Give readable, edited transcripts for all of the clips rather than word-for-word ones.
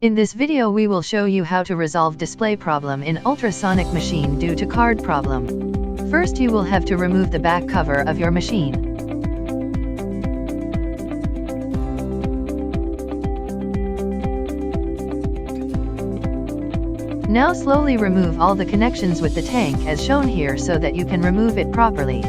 In this video we will show you how to resolve display problem in ultrasonic machine due to card problem. First you will have to remove the back cover of your machine. Now slowly remove all the connections with the tank as shown here so that you can remove it properly.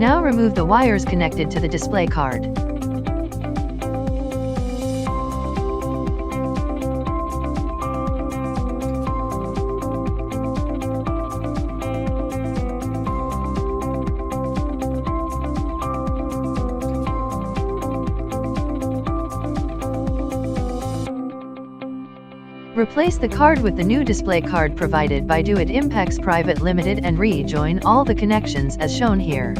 Now remove the wires connected to the display card. Replace the card with the new display card provided by Doit Impex Private Limited and rejoin all the connections as shown here.